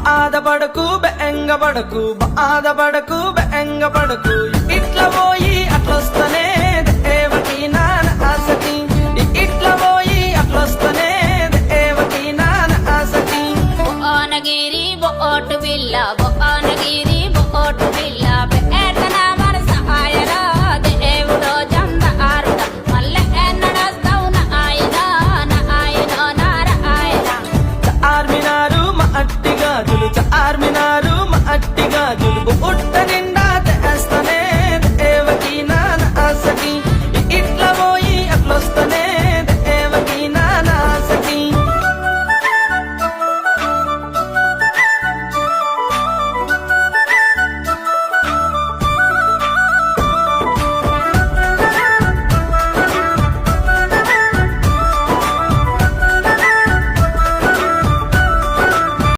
బాధపడకు బెంగపడకు బాధపడకు బెంగపడకు ఇట్లా పోయి అట్లొస్తనే దేవకి నాన్న ఆసకి ఇట్లా పోయి అట్లొస్తనే దేవకి నాన్న ఆసకి భువనగిరి బోటు బిల్ల భువనగిరి బోటు బిల్ల